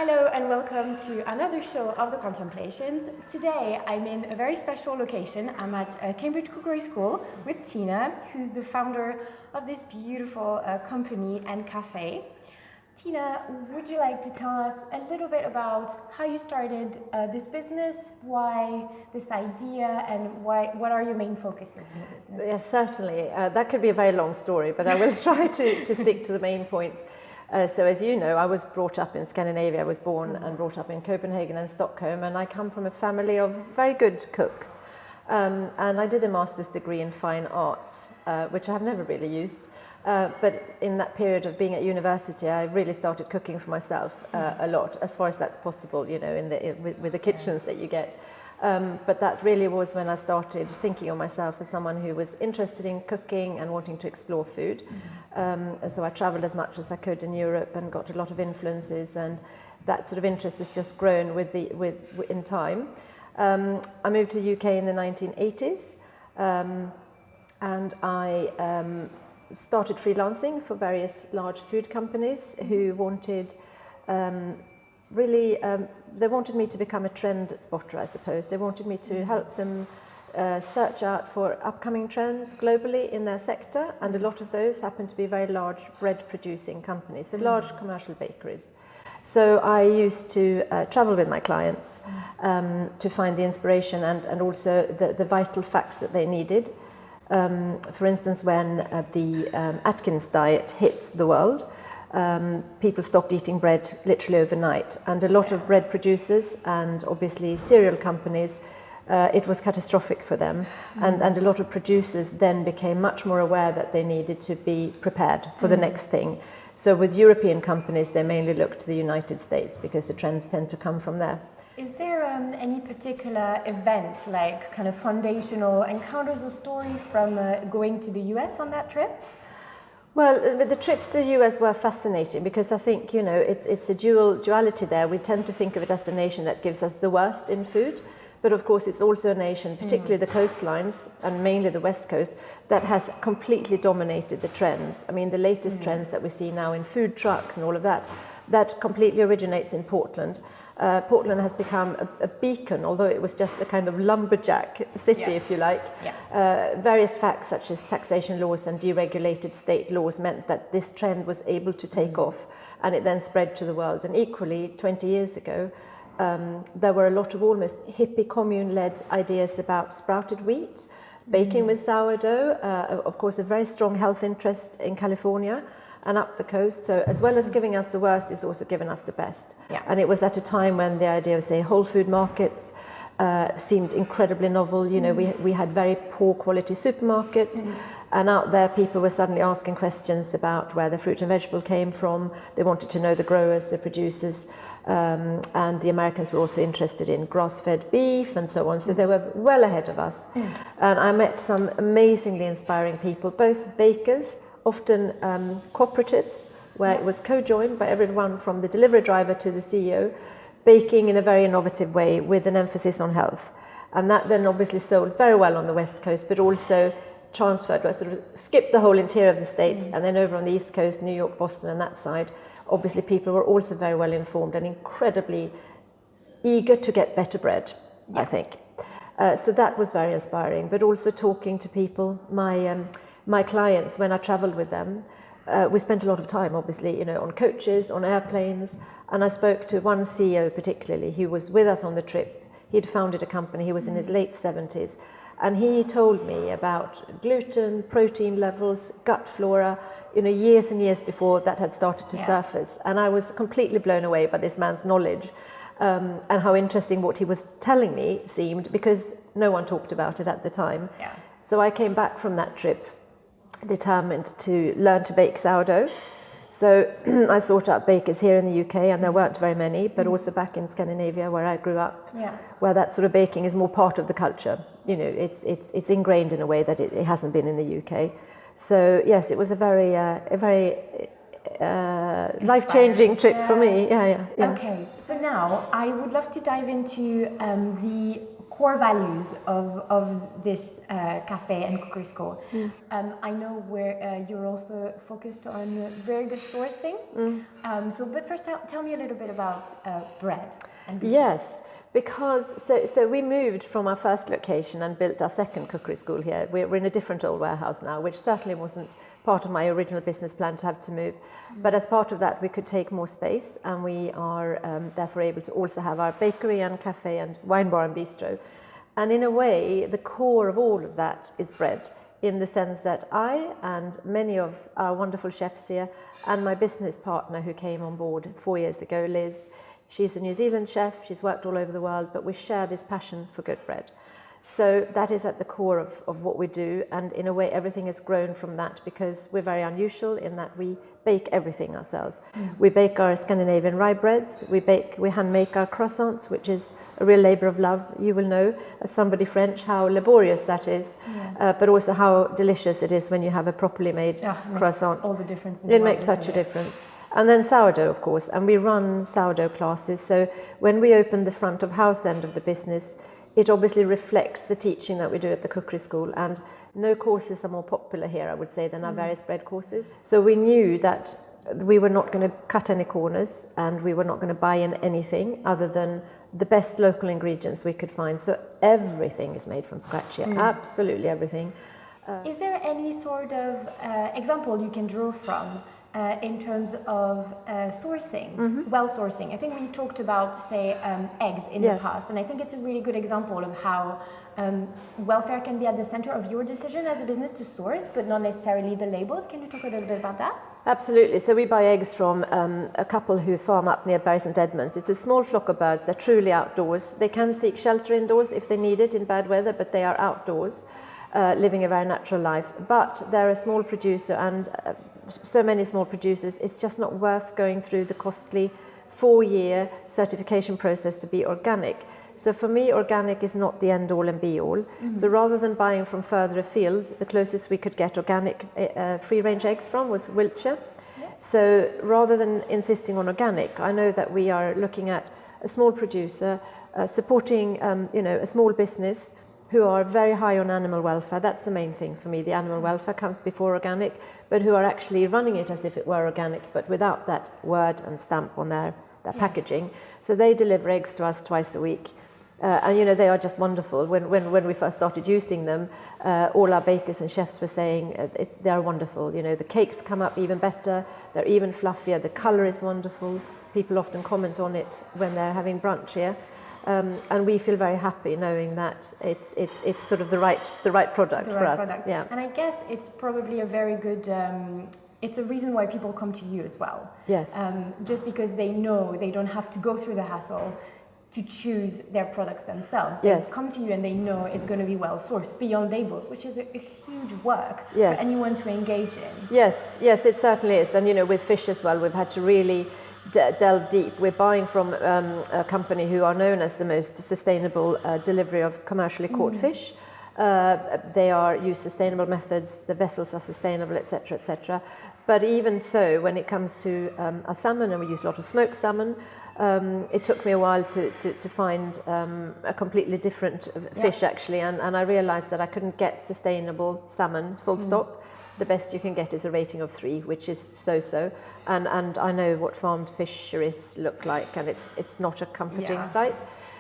Hello and welcome to another show of The Contemplations. Today I'm in a very special location. I'm at Cambridge Cookery School with Tine, who's the founder of this beautiful company and cafe. Tine, would you like to tell us a little bit about how you started this business, why this idea, and what are your main focuses in the business? Yes, certainly. That could be a very long story, but I will try to stick to the main points. So as you know, I was brought up in Scandinavia. I was born and brought up in Copenhagen and Stockholm, and I come from a family of very good cooks. And I did a master's degree in fine arts, which I have never really used. But in that period of being at university, I really started cooking for myself a lot, as far as that's possible, you know, with the kitchens that you get. But that really was when I started thinking of myself as someone who was interested in cooking and wanting to explore food. And so I traveled as much as I could in Europe and got a lot of influences, and that sort of interest has just grown in time. I moved to the UK in the 1980s, and I started freelancing for various large food companies who wanted they wanted me to become a trend spotter, I suppose. They wanted me to help them search out for upcoming trends globally in their sector, and a lot of those happen to be very large bread producing companies, so large commercial bakeries. So I used to travel with my clients to find the inspiration and also the vital facts that they needed. For instance, when the Atkins diet hit the world, people stopped eating bread literally overnight, and a lot of bread producers and obviously cereal companies, it was catastrophic for them, and a lot of producers then became much more aware that they needed to be prepared for the next thing. So with European companies, they mainly looked to the United States because the trends tend to come from there. Is there any particular event, like kind of foundational encounters or story from going to the US on that trip? Well, the trips to the US were fascinating because I think, you know, it's a duality there. We tend to think of it as a nation that gives us the worst in food, but of course it's also a nation, particularly the coastlines and mainly the West Coast, that has completely dominated the trends. I mean, the latest trends that we see now in food trucks and all of that, that completely originates in Portland. Portland has become a beacon, although it was just a kind of lumberjack city, if you like. Various facts such as taxation laws and deregulated state laws meant that this trend was able to take off, and it then spread to the world. And equally, 20 years ago, there were a lot of almost hippie commune-led ideas about sprouted wheat, baking with sourdough, of course a very strong health interest in California and up the coast. So as well as giving us the worst, it's also given us the best. And it was at a time when the idea of, say, whole food markets seemed incredibly novel. You know, we had very poor quality supermarkets, and out there people were suddenly asking questions about where the fruit and vegetable came from. They wanted to know the growers, the producers, and the Americans were also interested in grass-fed beef and so on. So they were well ahead of us. And I met some amazingly inspiring people, both bakers, often cooperatives, where it was co-joined by everyone from the delivery driver to the CEO, baking in a very innovative way with an emphasis on health. And that then obviously sold very well on the West Coast, but also transferred, sort of skipped the whole interior of the States, and then over on the East Coast, New York, Boston, and that side, obviously people were also very well informed and incredibly eager to get better bread, I think. So that was very inspiring, but also talking to people, my clients, when I traveled with them, we spent a lot of time, obviously, you know, on coaches, on airplanes, and I spoke to one CEO particularly who was with us on the trip. He'd founded a company, he was in his late 70s, and he told me about gluten, protein levels, gut flora, you know, years and years before that had started to surface. And I was completely blown away by this man's knowledge, and how interesting what he was telling me seemed, because no one talked about it at the time. So I came back from that trip determined to learn to bake sourdough. So I sought out bakers here in the UK, and there weren't very many, but also back in Scandinavia where I grew up, where that sort of baking is more part of the culture. You know, it's ingrained in a way that it hasn't been in the UK. So yes, it was a very life-changing trip for me. Okay, so now I would love to dive into the core values of this cafe and cookery school. I know where you're also focused on very good sourcing. But first, tell me a little bit about bread. And yes, because so we moved from our first location and built our second cookery school here. We're in a different old warehouse now, which certainly wasn't part of my original business plan to have to move. But as part of that, we could take more space, and we are therefore able to also have our bakery and cafe and wine bar and bistro. And in a way, the core of all of that is bread, in the sense that I and many of our wonderful chefs here and my business partner who came on board 4 years ago, Liz, she's a New Zealand chef, she's worked all over the world, but we share this passion for good bread. So that is at the core of what we do, and in a way everything has grown from that, because we're very unusual in that we bake everything ourselves. We bake our Scandinavian rye breads, we hand make our croissants, which is a real labour of love. You will know, as somebody French, how laborious that is, but also how delicious it is when you have a properly made croissant. All the difference. It makes such a difference. And then sourdough, of course, and we run sourdough classes. So when we open the front of house end of the business, it obviously reflects the teaching that we do at the cookery school, and no courses are more popular here, I would say, than our various bread courses. So we knew that we were not going to cut any corners, and we were not going to buy in anything other than the best local ingredients we could find. So everything is made from scratch here, absolutely everything. Is there any sort of example you can draw from in terms of sourcing, well sourcing? I think we talked about, say, eggs in the past, and I think it's a really good example of how welfare can be at the center of your decision as a business to source, but not necessarily the labels. Can you talk a little bit about that? Absolutely. So we buy eggs from a couple who farm up near Bury St Edmunds. It's a small flock of birds. They're truly outdoors. They can seek shelter indoors if they need it in bad weather, but they are outdoors, living a very natural life. But they're a small producer, and so many small producers, it's just not worth going through the costly 4-year certification process to be organic. So for me, organic is not the end all and be all. So rather than buying from further afield, the closest we could get organic free range eggs from was Wiltshire. So rather than insisting on organic, I know that we are looking at a small producer, supporting a small business who are very high on animal welfare. That's the main thing for me. The animal welfare comes before organic, but who are actually running it as if it were organic, but without that word and stamp on their packaging. So they deliver eggs to us twice a week. And they are just wonderful. When we first started using them, all our bakers and chefs were saying they are wonderful. The cakes come up even better, they're even fluffier, the colour is wonderful. People often comment on it when they're having brunch here. And we feel very happy knowing that it's sort of the right product for us. Yeah. And I guess it's probably a very good, it's a reason why people come to you as well. Yes. Just because they know they don't have to go through the hassle to choose their products themselves. They come to you and they know it's going to be well sourced beyond labels, which is a huge work for anyone to engage in. Yes, it certainly is. And with fish as well, we've had to really delve deep. We're buying from a company who are known as the most sustainable delivery of commercially caught fish. They use sustainable methods, the vessels are sustainable, etc., etc. But even so, when it comes to our salmon, and we use a lot of smoked salmon, it took me a while to find a completely different fish, actually, and I realized that I couldn't get sustainable salmon, full stop. The best you can get is a rating of 3, which is so-so, and I know what farmed fisheries look like, and it's not a comforting sight.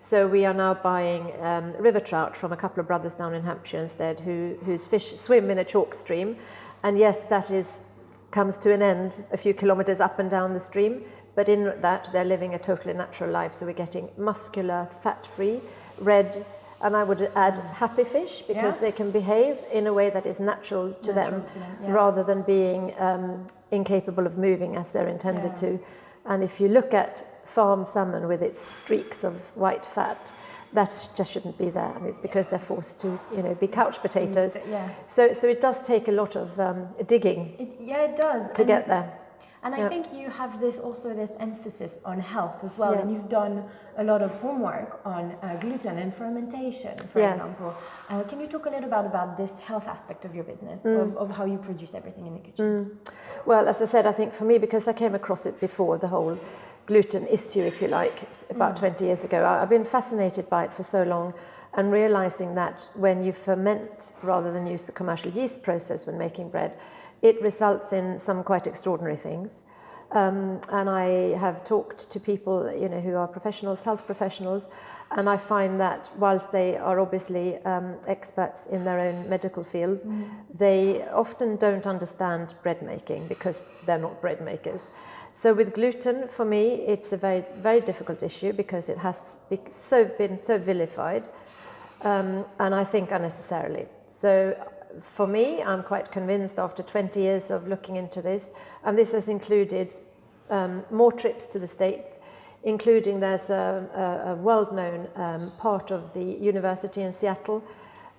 So we are now buying river trout from a couple of brothers down in Hampshire instead, whose fish swim in a chalk stream, and yes, that comes to an end a few kilometres up and down the stream, but in that they're living a totally natural life. So we're getting muscular, fat-free, red, and I would add happy fish, because they can behave in a way that is natural to them, rather than being incapable of moving as they're intended to. And if you look at farmed salmon with its streaks of white fat, that just shouldn't be there, and it's because they're forced to, be couch potatoes. So it does take a lot of digging. It does to get there. And I think you have this emphasis on health as well, and you've done a lot of homework on gluten and fermentation, for example. Can you talk a little about this health aspect of your business, of how you produce everything in the kitchen? Well, as I said, I think for me, because I came across it before, the whole gluten issue, if you like, about 20 years ago, I've been fascinated by it for so long. and realizing that when you ferment rather than use the commercial yeast process when making bread, it results in some quite extraordinary things. And I have talked to people, who are professionals, health professionals, and I find that whilst they are obviously experts in their own medical field, they often don't understand bread making because they're not bread makers. So with gluten, for me, it's a very, very difficult issue because it has been so vilified, and I think unnecessarily. So for me, I'm quite convinced after 20 years of looking into this, and this has included more trips to the States, including there's a world-known part of the university in Seattle,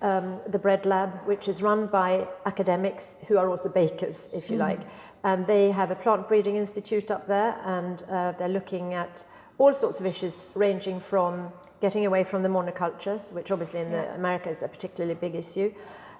the Bread Lab, which is run by academics who are also bakers, if you like. And they have a plant breeding institute up there, and they're looking at all sorts of issues ranging from getting away from the monocultures, which obviously in America is a particularly big issue,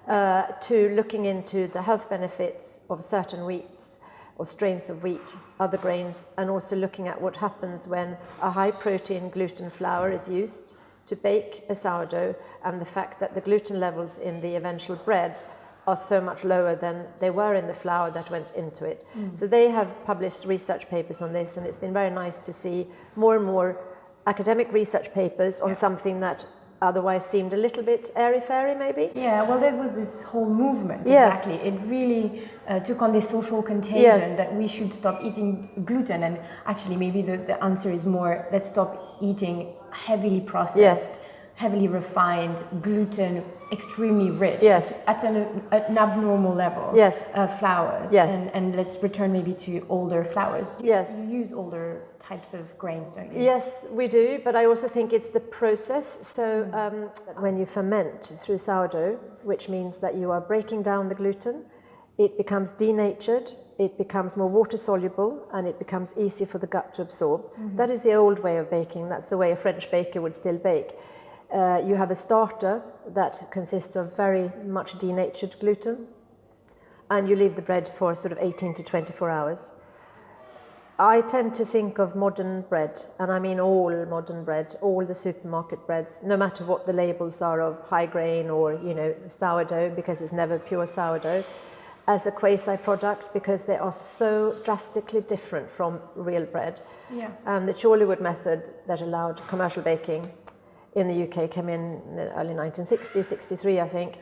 to looking into the health benefits of certain wheats or strains of wheat, other grains, and also looking at what happens when a high protein gluten flour is used to bake a sourdough, and the fact that the gluten levels in the eventual bread are so much lower than they were in the flour that went into it. So they have published research papers on this, and it's been very nice to see more and more academic research papers on something that otherwise seemed a little bit airy-fairy, maybe. Yeah, well, there was this whole movement, Yes. exactly. It really took on this social contagion that we should stop eating gluten, and actually maybe the answer is more, let's stop eating heavily processed, heavily refined, gluten, extremely rich, at an abnormal level, flours, and let's return maybe to older flours. You use older types of grains, don't you? Yes, we do, but I also think it's the process. So when you ferment through sourdough, which means that you are breaking down the gluten, it becomes denatured, it becomes more water soluble, and it becomes easier for the gut to absorb. That is the old way of baking. That's the way a French baker would still bake. You have a starter that consists of very much denatured gluten, and you leave the bread for sort of 18 to 24 hours. I tend to think of modern bread, and I mean all modern bread, all the supermarket breads, no matter what the labels are of high grain or, sourdough, because it's never pure sourdough, as a quasi-product because they are so drastically different from real bread. And the Chorleywood method that allowed commercial baking in the UK came in the early 1960s, 63 I think,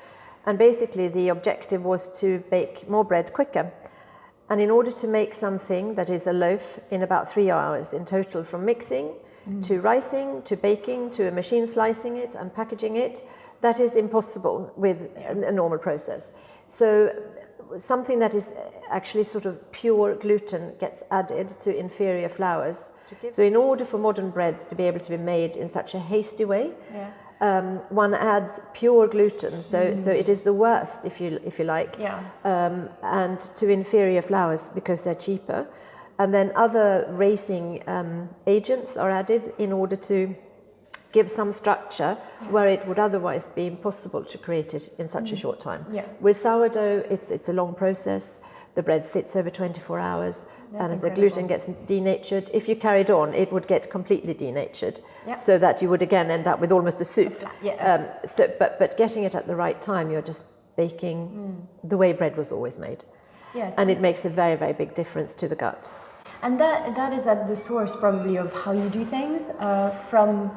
and basically the objective was to bake more bread quicker. And in order to make something that is a loaf in about 3 hours in total, from mixing to rising to baking to a machine slicing it and packaging it, that is impossible with a normal process. So something that is actually sort of pure gluten gets added to inferior flours. So in order for modern breads to be able to be made in such a hasty way, one adds pure gluten. So it is the worst, if you like, and to inferior flours because they're cheaper. And then other racing agents are added in order to give some structure where it would otherwise be impossible to create it in such a short time. With sourdough, it's a long process. The bread sits over 24 hours. And as the gluten gets denatured, if you carried on, it would get completely denatured, so that you would again end up with almost a soup. But getting it at the right time, you're just baking the way bread was always made. And it makes a very, very big difference to the gut. And that is at the source probably of how you do things, from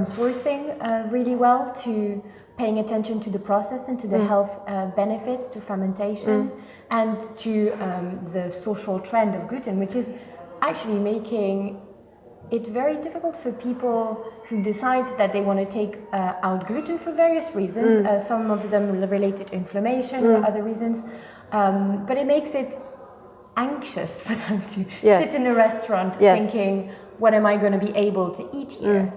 sourcing really well to paying attention to the process and to the health benefits, to fermentation, and to the social trend of gluten, which is actually making it very difficult for people who decide that they want to take out gluten for various reasons, some of them related to inflammation or other reasons, but it makes it anxious for them to sit in a restaurant thinking, what am I going to be able to eat here?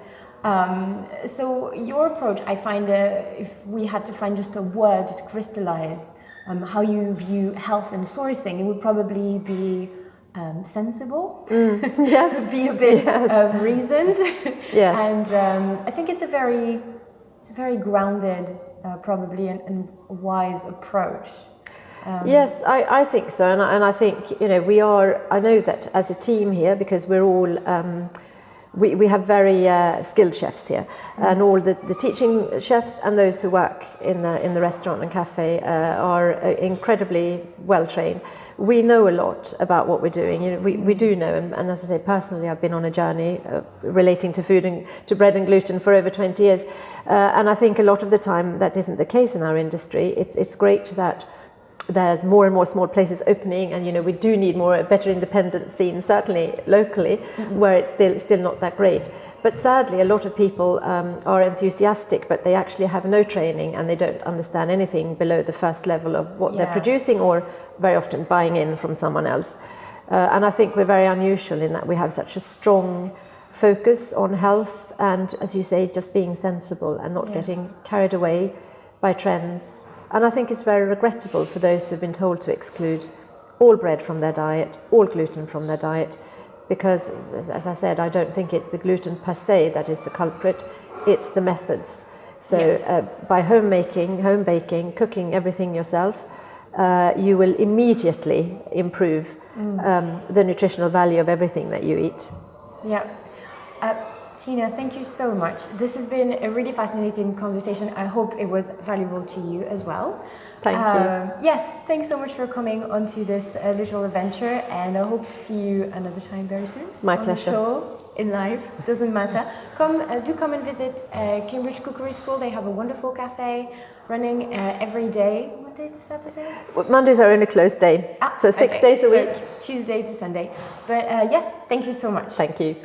So your approach, I find, if we had to find just a word to crystallize how you view health and sourcing, it would probably be sensible, be a bit reasoned, and I think it's a very grounded, probably, and wise approach. Yes, I think so, and I think I know that as a team here, because we're all we have very skilled chefs here, and all the teaching chefs and those who work in the restaurant and cafe are incredibly well trained. We know a lot about what we're doing. You know, we do know, and as I say, personally, I've been on a journey relating to food and to bread and gluten for over 20 years, and I think a lot of the time that isn't the case in our industry. It's great that there's more and more small places opening, and you know, we do need a better independent scene, certainly locally, where it's still not that great. But sadly, a lot of people are enthusiastic, but they actually have no training, and they don't understand anything below the first level of what they're producing, or very often buying in from someone else. And I think we're very unusual in that we have such a strong focus on health and, as you say, just being sensible and not getting carried away by trends. And I think it's very regrettable for those who've been told to exclude all bread from their diet, all gluten from their diet, because, as I said, I don't think it's the gluten per se that is the culprit, it's the methods. So by home baking, cooking everything yourself, you will immediately improve the nutritional value of everything that you eat. Yeah. Tine, thank you so much. This has been a really fascinating conversation. I hope it was valuable to you as well. Thank you. Yes, thanks so much for coming onto this little adventure, and I hope to see you another time very soon. My on pleasure. The show, in live, doesn't matter. Do come and visit Cambridge Cookery School. They have a wonderful cafe running every day, Monday to Saturday? Mondays are only closed day, so 6 days a week. So Tuesday to Sunday. But yes, thank you so much. Thank you.